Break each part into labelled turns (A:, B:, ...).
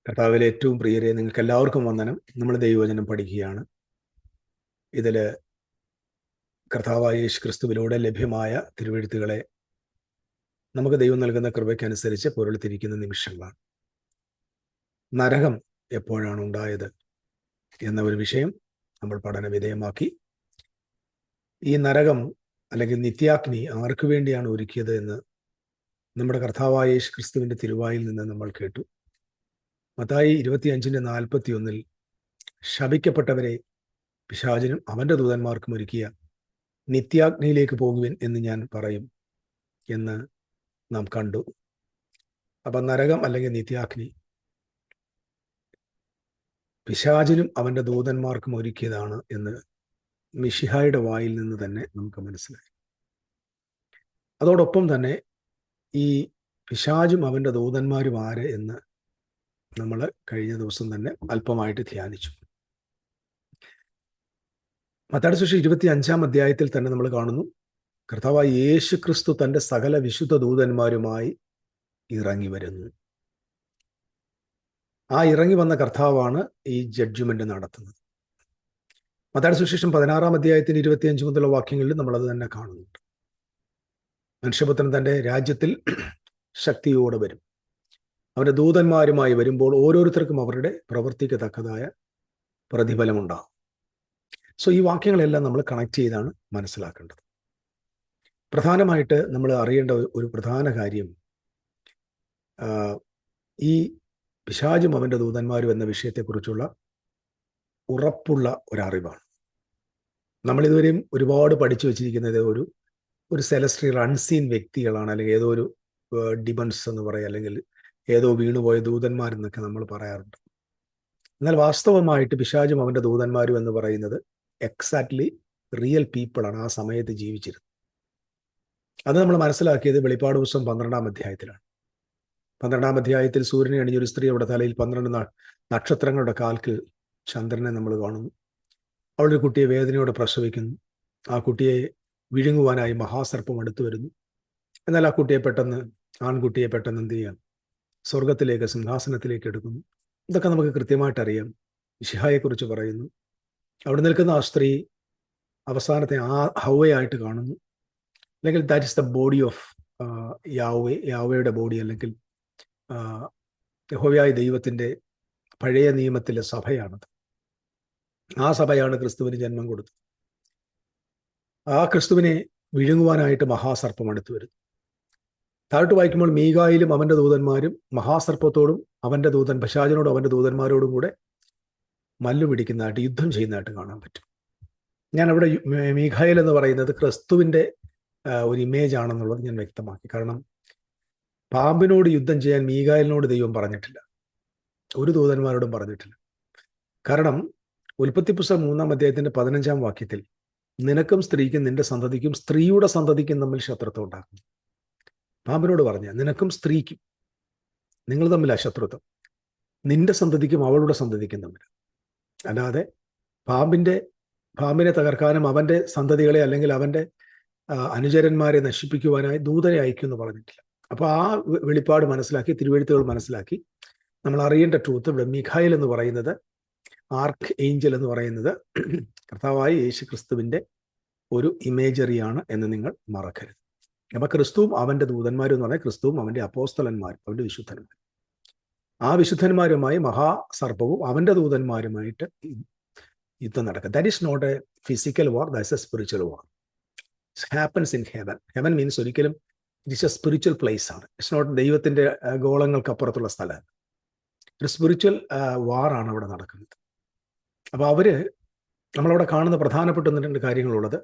A: കർത്താവിലെ ഏറ്റവും പ്രിയരെ, നിങ്ങൾക്ക് എല്ലാവർക്കും വന്ദനം. നമ്മൾ ദൈവവചനം പഠിക്കുകയാണ്. ഇതിൽ കർത്താവായ യേശു ക്രിസ്തുവിലൂടെ ലഭ്യമായ തിരുവെഴുത്തുകളെ നമുക്ക് ദൈവം നൽകുന്ന കൃപയ്ക്കനുസരിച്ച് പൊരുളിത്തിരിക്കുന്ന നിമിഷങ്ങളാണ്. നരകം എപ്പോഴാണ് ഉണ്ടായത് എന്ന ഒരു വിഷയം നമ്മൾ പഠന വിധേയമാക്കി. ഈ നരകം അല്ലെങ്കിൽ നിത്യാഗ്നി ആർക്കു വേണ്ടിയാണ് ഒരുക്കിയത് എന്ന് നമ്മുടെ കർത്താവായ യേശു ക്രിസ്തുവിൻ്റെ തിരുവായിൽ നിന്ന് നമ്മൾ കേട്ടു. മത്തായി 25:41 ശപിക്കപ്പെട്ടവരെ പിശാചിനും അവൻ്റെ ദൂതന്മാർക്കും ഒരുക്കിയ നിത്യാഗ്നിയിലേക്ക് പോകുവിൻ എന്ന് ഞാൻ പറയും എന്ന് നാം കണ്ടു. അപ്പം നരകം അല്ലെങ്കിൽ നിത്യാഗ്നി പിശാചിനും അവൻ്റെ ദൂതന്മാർക്കും ഒരുക്കിയതാണ് എന്ന് മിശിഹായുടെ വായിൽ നിന്ന് തന്നെ നമുക്ക് മനസ്സിലായി. അതോടൊപ്പം തന്നെ ഈ പിശാചും അവൻ്റെ ദൂതന്മാരും ആര് എന്ന് നമ്മൾ കഴിഞ്ഞ ദിവസം തന്നെ അല്പമായിട്ട് ധ്യാനിച്ചു. മത്തായിയുടെ സുവിശേഷം 25-ാം അധ്യായത്തിൽ തന്നെ നമ്മൾ കാണുന്നു, കർത്താവായ യേശു ക്രിസ്തു തൻ്റെ സകല വിശുദ്ധ ദൂതന്മാരുമായി ഇറങ്ങി വരുന്നു. ആ ഇറങ്ങി വന്ന കർത്താവാണ് ഈ ജഡ്ജ്മെന്റ് നടത്തുന്നത്. മത്തായിയുടെ സുവിശേഷം 16-ാം അധ്യായത്തിന് 25 മുതലുള്ള വാക്യങ്ങളിൽ നമ്മളത് തന്നെ കാണുന്നുണ്ട്. മനുഷ്യപുത്രൻ തൻ്റെ രാജ്യത്തിൽ ശക്തിയോടെ വരും. അവൻ്റെ ദൂതന്മാരുമായി വരുമ്പോൾ ഓരോരുത്തർക്കും അവരുടെ പ്രവൃത്തിക്ക് തക്കതായ പ്രതിഫലമുണ്ടാകും. സോ ഈ വാക്യങ്ങളെല്ലാം നമ്മൾ കണക്ട് ചെയ്താണ് മനസ്സിലാക്കേണ്ടത്. പ്രധാനമായിട്ട് നമ്മൾ അറിയേണ്ട ഒരു പ്രധാന കാര്യം ഈ പിശാചും അവൻ്റെ ദൂതന്മാരും എന്ന വിഷയത്തെക്കുറിച്ചുള്ള ഉറപ്പുള്ള ഒരറിവാണ്. നമ്മളിതുവരെയും ഒരുപാട് പഠിച്ചു വച്ചിരിക്കുന്നത് ഒരു സെലസ്ട്രിയൽ അൺസീൻ വ്യക്തികളാണ്, അല്ലെങ്കിൽ ഏതോ ഒരു ഡിമൺസ് എന്ന് പറയുക, അല്ലെങ്കിൽ ഏതോ വീണുപോയ ദൂതന്മാരെന്നൊക്കെ നമ്മൾ പറയാറുണ്ട്. എന്നാൽ വാസ്തവമായിട്ട് പിശാചും അവൻ്റെ ദൂതന്മാരും എന്ന് പറയുന്നത് എക്സാക്ട്ലി റിയൽ പീപ്പിളാണ്, ആ സമയത്ത് ജീവിച്ചിരുന്നത്. അത് നമ്മൾ മനസ്സിലാക്കിയത് വെളിപ്പാട് പുസ്തകം 12-ാം അധ്യായത്തിലാണ്. 12-ാം അധ്യായത്തിൽ സൂര്യനെ അണിഞ്ഞൊരു സ്ത്രീ അവിടെ തലയിൽ 12 നക്ഷത്രങ്ങളുടെ കാൽക്ക് ചന്ദ്രനെ നമ്മൾ കാണുന്നു. അവളൊരു കുട്ടിയെ വേദനയോടെ പ്രസവിക്കുന്നു. ആ കുട്ടിയെ വിഴുങ്ങുവാനായി മഹാസർപ്പം അടുത്തു വരുന്നു. എന്നാൽ ആ ആൺകുട്ടിയെ പെട്ടെന്ന് എന്ത് ചെയ്യാം, സ്വർഗത്തിലേക്ക്, സിംഹാസനത്തിലേക്ക് എടുക്കുന്നു. ഇതൊക്കെ നമുക്ക് കൃത്യമായിട്ട് അറിയാം. മിശിഹായെക്കുറിച്ച് പറയുന്നു. അവിടെ നിൽക്കുന്ന ആ സ്ത്രീ അവസാനത്തെ ഹൗവയായിട്ട് കാണുന്നു, അല്ലെങ്കിൽ that is the body of യാവയുടെ ബോഡി, അല്ലെങ്കിൽ യഹോവയായ ദൈവത്തിൻ്റെ പഴയ നിയമത്തിലെ സഭയാണത്. ആ സഭയാണ് ക്രിസ്തുവിന് ജന്മം കൊടുത്തത്. ആ ക്രിസ്തുവിനെ വിഴുങ്ങുവാനായിട്ട് മഹാസർപ്പം അടുത്ത് വരുന്നു. താഴോട്ട് വായിക്കുമ്പോൾ മീകായിലും അവൻ്റെ ദൂതന്മാരും മഹാസർപ്പത്തോടും പിശാചിനോടും അവൻ്റെ ദൂതന്മാരോടും കൂടെ മല്ലു പിടിക്കുന്നതായിട്ട്, യുദ്ധം ചെയ്യുന്നതായിട്ട് കാണാൻ പറ്റും. ഞാനവിടെ മീഖായേൽ എന്ന് പറയുന്നത് ക്രിസ്തുവിൻ്റെ ഒരു ഇമേജ് ആണെന്നുള്ളത് ഞാൻ വ്യക്തമാക്കി. കാരണം പാമ്പിനോട് യുദ്ധം ചെയ്യാൻ മീഖായേലിനോട് ദൈവം പറഞ്ഞിട്ടില്ല, ഒരു ദൂതന്മാരോടും പറഞ്ഞിട്ടില്ല. കാരണം ഉൽപ്പത്തി പുസ്തകം 3-ാം അധ്യായത്തിൻ്റെ 15-ാം വാക്യത്തിൽ നിനക്കും സ്ത്രീക്കും നിന്റെ സന്തതിക്കും സ്ത്രീയുടെ സന്തതിക്കും തമ്മിൽ ശത്രുത്വം ഉണ്ടാക്കുന്നു. പാമ്പിനോട് പറഞ്ഞ നിനക്കും സ്ത്രീക്കും, നിങ്ങൾ തമ്മിലാ ശത്രുത്വം, നിന്റെ സന്തതിക്കും അവളുടെ സന്തതിക്കും തമ്മിൽ. അല്ലാതെ പാമ്പിനെ തകർക്കാനും അവൻ്റെ സന്തതികളെ അല്ലെങ്കിൽ അവൻ്റെ അനുചരന്മാരെ നശിപ്പിക്കുവാനായി ദൂതനെ അയക്കുമെന്ന് പറഞ്ഞിട്ടില്ല. അപ്പോൾ ആ വെളിപ്പാട് മനസ്സിലാക്കി, തിരുവെഴുത്തുകൾ മനസ്സിലാക്കി നമ്മൾ അറിയേണ്ട ട്രൂത്ത്, ഇവിടെ മിഖായേൽ എന്ന് പറയുന്നത്, ആർക്ക് ഏഞ്ചൽ എന്ന് പറയുന്നത് കർത്താവായ യേശു ക്രിസ്തുവിൻ്റെ ഒരു ഇമേജറിയാണ് എന്ന് നിങ്ങൾ മറക്കരുത്. അപ്പം ക്രിസ്തുവും അവൻ്റെ ദൂതന്മാരും എന്ന് പറഞ്ഞാൽ ക്രിസ്തുവും അവൻ്റെ അപ്പോസ്തലന്മാരും അവൻ്റെ വിശുദ്ധന്മാരും, ആ വിശുദ്ധന്മാരുമായി മഹാസർപ്പവും അവൻ്റെ ദൂതന്മാരുമായിട്ട് യുദ്ധം നടക്കുക. That is not a physical war, that's a spiritual war. It happens in heaven. Heaven means ഒരിക്കലും it is a spiritual place ആണ്. ഇറ്റ്സ് നോട്ട് ദൈവത്തിൻ്റെ ഗോളങ്ങൾക്കപ്പുറത്തുള്ള സ്ഥലം. ഒരു സ്പിരിച്വൽ വാറാണ് അവിടെ നടക്കുന്നത്. അപ്പോൾ നമ്മളവിടെ കാണുന്ന പ്രധാനപ്പെട്ട 2 കാര്യങ്ങളുള്ളത്,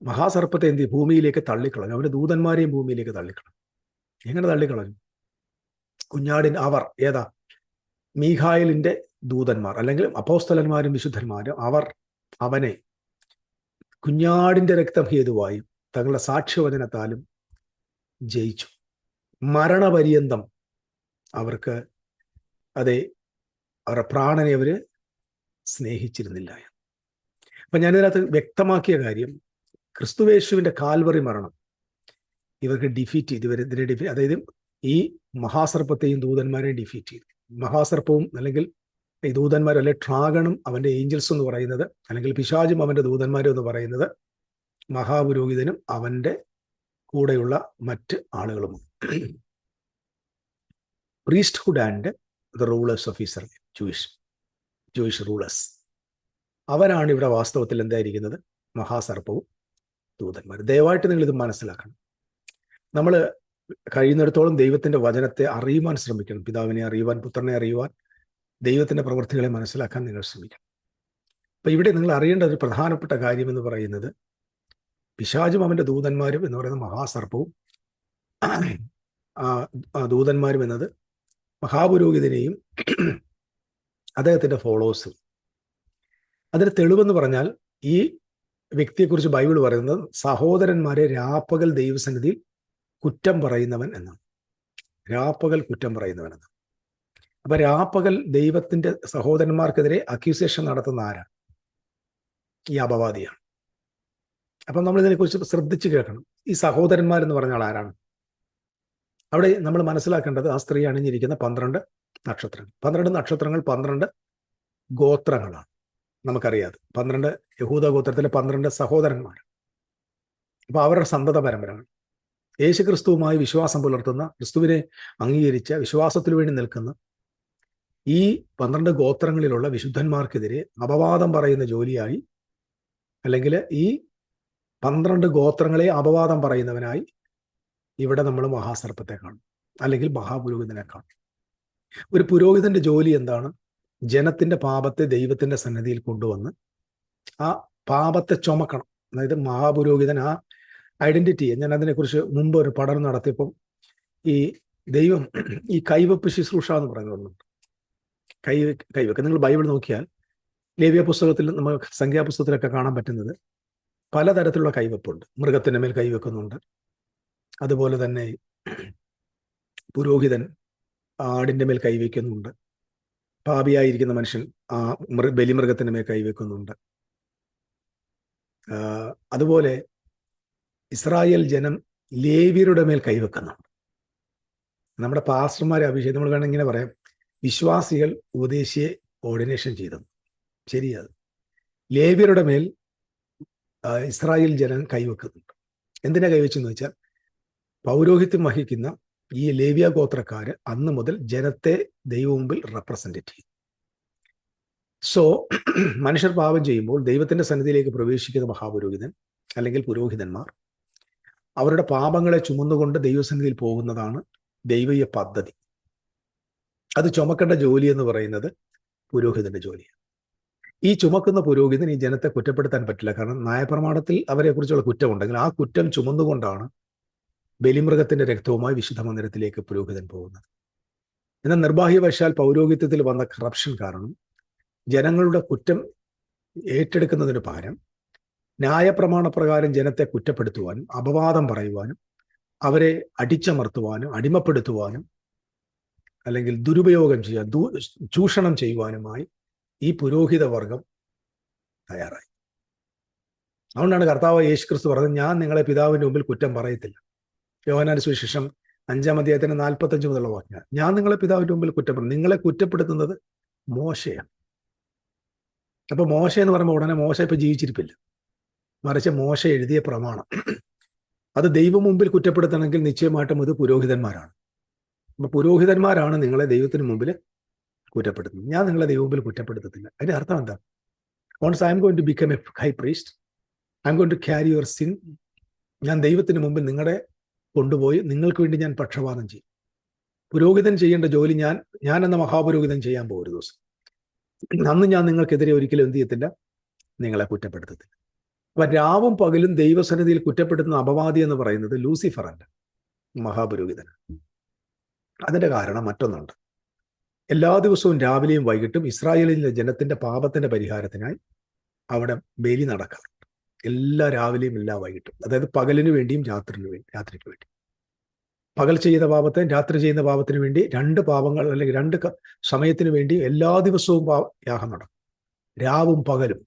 A: മഹാസർപ്പത്തെ ഭൂമിയിലേക്ക് തള്ളിക്കളഞ്ഞു, അവൻ്റെ ദൂതന്മാരെയും ഭൂമിയിലേക്ക് തള്ളിക്കളഞ്ഞു. എങ്ങനെ തള്ളിക്കളഞ്ഞു? ഏതാ? മീഖായേലിൻ്റെ ദൂതന്മാർ, അല്ലെങ്കിൽ അപ്പോസ്തലന്മാരും വിശുദ്ധന്മാരും, അവനെ കുഞ്ഞാടിൻ്റെ രക്തം ഹേതുവായും തങ്ങളുടെ സാക്ഷ്യവചനത്താലും ജയിച്ചു. മരണപര്യന്തം അവർക്ക് അവരുടെ പ്രാണനെ അവർ സ്നേഹിച്ചിരുന്നില്ല. അപ്പം ഞാനിതിനകത്ത് വ്യക്തമാക്കിയ കാര്യം, ക്രിസ്തുവേശുവിൻ്റെ കാൽവറി മരണം ഇവർക്ക് ഡിഫീറ്റ് ചെയ്തു. അതായത് ഈ മഹാസർപ്പത്തെയും ദൂതന്മാരെയും ഡിഫീറ്റ് ചെയ്തു. മഹാസർപ്പവും അല്ലെങ്കിൽ ഈ ദൂതന്മാരും അല്ലെ ഡ്രാഗണും അവന്റെ ഏഞ്ചൽസ് എന്ന് പറയുന്നത്, അല്ലെങ്കിൽ പിശാചും അവന്റെ ദൂതന്മാരും എന്ന് പറയുന്നത് മഹാപുരോഹിതനും അവന്റെ കൂടെയുള്ള മറ്റ് ആളുകളുമാണ്. Priesthood and the rulers of Israel, Jewish rulers, അവരാണ് ഇവിടെ വാസ്തവത്തിൽ എന്തായിരിക്കുന്നത്? മഹാസർപ്പവും ദൂതന്മാരും. ദയവായിട്ട് നിങ്ങൾ ഇത് മനസ്സിലാക്കണം. നമ്മൾ കഴിയുന്നിടത്തോളം ദൈവത്തിന്റെ വചനത്തെ അറിയുവാൻ ശ്രമിക്കണം. പിതാവിനെ അറിയുവാൻ, പുത്രനെ അറിയുവാൻ, ദൈവത്തിന്റെ പ്രവൃത്തികളെ മനസ്സിലാക്കാൻ നിങ്ങൾ ശ്രമിക്കണം. അപ്പൊ ഇവിടെ നിങ്ങൾ അറിയേണ്ട ഒരു പ്രധാനപ്പെട്ട കാര്യം എന്ന് പറയുന്നത്, പിശാചും അവന്റെ ദൂതന്മാരും എന്ന് പറയുന്ന മഹാസർപ്പവും ദൂതന്മാരും എന്നത് മഹാപുരോഹിതനെയും അദ്ദേഹത്തിന്റെ ഫോളോവേഴ്സും. അതിന് തെളിവെന്ന് പറഞ്ഞാൽ ഈ വ്യക്തിയെക്കുറിച്ച് ബൈബിൾ പറയുന്നത് സഹോദരന്മാരെ രാപ്പകൽ ദൈവസന്നിധിയിൽ കുറ്റം പറയുന്നവൻ എന്നാണ്. രാപ്പകൽ കുറ്റം പറയുന്നവൻ എന്നാണ്. അപ്പൊ രാപ്പകൽ ദൈവത്തിന്റെ സഹോദരന്മാർക്കെതിരെ അക്യൂസേഷൻ നടത്തുന്ന ആരാണ്? ഈ അപവാദിയാണ്. അപ്പം നമ്മൾ ഇതിനെക്കുറിച്ച് ശ്രദ്ധിച്ച് കേൾക്കണം. ഈ സഹോദരന്മാരെന്ന് പറഞ്ഞാൽ ആരാണ്? അവിടെ നമ്മൾ മനസ്സിലാക്കേണ്ടത് ആ സ്ത്രീ അണിഞ്ഞിരിക്കുന്ന 12 നക്ഷത്രങ്ങൾ. 12 നക്ഷത്രങ്ങൾ 12 ഗോത്രങ്ങളാണ്. നമുക്കറിയാതെ 12 യഹൂദ ഗോത്രത്തിലെ 12 സഹോദരന്മാർ. അപ്പൊ അവരുടെ സന്തത പരമ്പരകൾ യേശുക്രിസ്തുവുമായി വിശ്വാസം പുലർത്തുന്ന, ക്രിസ്തുവിനെ അംഗീകരിച്ച, വിശ്വാസത്തിനു വേണ്ടി നിൽക്കുന്ന ഈ 12 ഗോത്രങ്ങളിലുള്ള വിശുദ്ധന്മാർക്കെതിരെ അപവാദം പറയുന്ന ജോലിയായി, അല്ലെങ്കിൽ ഈ 12 ഗോത്രങ്ങളെ അപവാദം പറയുന്നവനായി ഇവിടെ നമ്മൾ മഹാസർപ്പത്തെ കാണും, അല്ലെങ്കിൽ മഹാപുരോഹിതനെ കാണും. ഒരു പുരോഹിതന്റെ ജോലി എന്താണ്? ജനത്തിന്റെ പാപത്തെ ദൈവത്തിന്റെ സന്നിധിയിൽ കൊണ്ടുവന്ന് ആ പാപത്തെ ചുമക്കണം. അതായത് മഹാപുരോഹിതൻ ആ ഐഡന്റിറ്റിയെ, ഞാൻ അതിനെക്കുറിച്ച് മുമ്പ് ഒരു പഠനം നടത്തിയപ്പം ഈ ദൈവം ഈ കൈവപ്പ് ശുശ്രൂഷ എന്ന് പറയുന്നുണ്ട്. കൈവെക്ക് നിങ്ങൾ ബൈബിൾ നോക്കിയാൽ ലേവ്യ പുസ്തകത്തിൽ, നമുക്ക് സംഖ്യാപുസ്തകത്തിലൊക്കെ കാണാൻ പറ്റുന്നത് പലതരത്തിലുള്ള കൈവെപ്പുണ്ട്. മൃഗത്തിന്റെ മേൽ കൈവെക്കുന്നുണ്ട്. അതുപോലെ തന്നെ പുരോഹിതൻ ആടിന്റെ മേൽ കൈവയ്ക്കുന്നുണ്ട്. പാപിയായിരിക്കുന്ന മനുഷ്യൻ ആ ബലിമൃഗത്തിന്റെ മേൽ കൈവെക്കുന്നുണ്ട്. അതുപോലെ ഇസ്രായേൽ ജനം ലേവ്യരുടെ മേൽ കൈവെക്കുന്നുണ്ട്. നമ്മുടെ പാസ്റ്റർമാരെ അഭിഷേകം, നമ്മൾ വേണം ഇങ്ങനെ പറയാം, വിശ്വാസികൾ ഉപദേശിയെ ഓർഡിനേഷൻ ചെയ്തത് ശരിയത്. ലേവ്യരുടെ മേൽ ഇസ്രായേൽ ജനം കൈവെക്കുന്നുണ്ട്. എന്തിനാ കൈവച്ചെന്ന് വെച്ചാൽ, പൗരോഹിത്യം വഹിക്കുന്ന ഈ ലേവ്യ ഗോത്രക്കാര് അന്ന് മുതൽ ജനത്തെ ദൈവ മുമ്പിൽ റെപ്രസെന്റ് ചെയ്യും. സോ മനുഷ്യർ പാപം ചെയ്യുമ്പോൾ ദൈവത്തിന്റെ സന്നിധിയിലേക്ക് പ്രവേശിക്കുന്ന മഹാപുരോഹിതൻ അല്ലെങ്കിൽ പുരോഹിതന്മാർ അവരുടെ പാപങ്ങളെ ചുമന്നുകൊണ്ട് ദൈവസന്നിധിയിൽ പോകുന്നതാണ് ദൈവീയ പദ്ധതി. അത് ചുമക്കേണ്ട ജോലി എന്ന് പറയുന്നത് പുരോഹിതന്റെ ജോലിയാണ്. ഈ ചുമക്കുന്ന പുരോഹിതൻ ഈ ജനത്തെ കുറ്റപ്പെടുത്താൻ പറ്റില്ല. കാരണം ന്യായപ്രമാണത്തിൽ അവരെ കുറിച്ചുള്ള കുറ്റമുണ്ടെങ്കിൽ ആ കുറ്റം ചുമന്നുകൊണ്ടാണ് ബലിമൃഗത്തിന്റെ രക്തവുമായി വിശുദ്ധ മന്ദിരത്തിലേക്ക് പുരോഹിതൻ പോകുന്നത്. എന്നാൽ നിർഭാഗ്യവശാൽ പൗരോഹിത്യത്തിൽ വന്ന കറപ്ഷൻ കാരണം ജനങ്ങളുടെ കുറ്റം ഏറ്റെടുക്കുന്നതിന് പകരം ന്യായപ്രമാണപ്രകാരം ജനത്തെ കുറ്റപ്പെടുത്തുവാനും അപവാദം പറയുവാനും അവരെ അടിച്ചമർത്തുവാനും അടിമപ്പെടുത്തുവാനും അല്ലെങ്കിൽ ദുരുപയോഗം ചെയ്യാൻ, ചൂഷണം ചെയ്യുവാനുമായി ഈ പുരോഹിത വർഗം തയ്യാറായി. അതുകൊണ്ടാണ് കർത്താവ് യേശുക്രിസ്തു പറഞ്ഞത്, ഞാൻ നിങ്ങളെ പിതാവിന്റെ മുമ്പിൽ കുറ്റം പറയത്തില്ല. യോഹന്നാന്റെ സുവിശേഷം 5-ാം അധ്യായത്തിന് 45 മുതലുള്ള വാക്യം, ഞാൻ നിങ്ങളെ പിതാവിന്റെ മുമ്പിൽ കുറ്റപ്പെടും. നിങ്ങളെ കുറ്റപ്പെടുത്തുന്നത് മോശയാണ്. അപ്പൊ മോശ എന്ന് പറയുമ്പോൾ ഉടനെ മോശ ഇപ്പൊ ജീവിച്ചിരിപ്പില്ല, മറിച്ച് മോശ എഴുതിയ പ്രമാണം. അത് ദൈവം മുമ്പിൽ കുറ്റപ്പെടുത്തണമെങ്കിൽ നിശ്ചയമായിട്ടും ഇത് പുരോഹിതന്മാരാണ്. അപ്പൊ പുരോഹിതന്മാരാണ് നിങ്ങളെ ദൈവത്തിന് മുമ്പിൽ കുറ്റപ്പെടുത്തുന്നത്. ഞാൻ നിങ്ങളെ ദൈവം മുമ്പിൽ കുറ്റപ്പെടുത്തത്തില്ല. അതിന്റെ അർത്ഥം എന്താ? Once I'm going to become a high priest, I'm going to carry your sin. ഞാൻ ദൈവത്തിന് മുമ്പിൽ നിങ്ങളെ കൊണ്ടുപോയി നിങ്ങൾക്ക് വേണ്ടി ഞാൻ പക്ഷപാതം ചെയ്യും. പുരോഹിതൻ ചെയ്യേണ്ട ജോലി ഞാൻ എന്ന മഹാപുരോഹിതൻ ചെയ്യാൻ പോകും ഒരു ദിവസം. അന്ന് ഞാൻ നിങ്ങൾക്കെതിരെ ഒരിക്കലും എന്ത് ചെയ്യത്തില്ല, നിങ്ങളെ കുറ്റപ്പെടുത്തത്തില്ല. അപ്പൊ രാവും പകലും ദൈവസന്നിധിയിൽ കുറ്റപ്പെടുത്തുന്ന അപവാദി എന്ന് പറയുന്നത് ലൂസിഫർ അല്ല, മഹാപുരോഹിതൻ. അതിന്റെ കാരണം മറ്റൊന്നുണ്ട്. എല്ലാ ദിവസവും രാവിലെയും വൈകിട്ടും ഇസ്രായേലിലെ ജനത്തിന്റെ പാപത്തിന്റെ പരിഹാരത്തിനായി അവിടെ ബലി നടക്കാറുണ്ട്. എല്ലാ രാവിലെയും എല്ലാ വൈകിട്ടും. അതായത് പകലിന് വേണ്ടിയും രാത്രിക്ക് വേണ്ടി. പകൽ ചെയ്യുന്ന പാപത്തെ രാത്രി ചെയ്യുന്ന പാപത്തിന് വേണ്ടി 2 പാപങ്ങൾ അല്ലെങ്കിൽ 2 സമയത്തിന് വേണ്ടി എല്ലാ ദിവസവും യാഗം നടക്കും, രാവും പകലും.